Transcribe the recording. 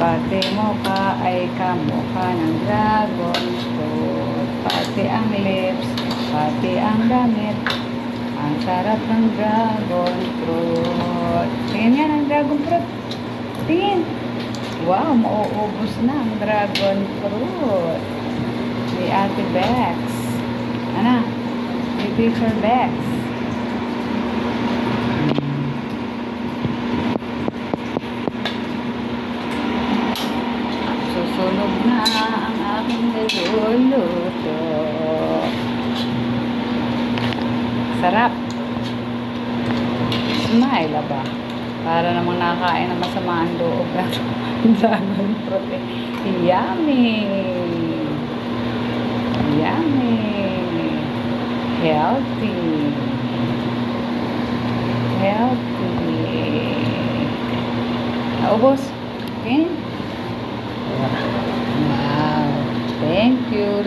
Pati mukha ay kamukha ng dragon fruit. Pati ang lips, pati ang damit. Ang sarap ng dragon fruit. Tingin nga ng dragon fruit. Tingin. Wow, mauubos na ang dragon fruit. Si Ate Bex. Ano? Si Teacher Bex. Susunog na ang aking niluluto. Sarap. Smile ba? Para namang nakain ng masama ang loob ng dragon fruit. Yummy! Yummy! Healthy! Healthy! Naubos? Okay? Wow! Thank you,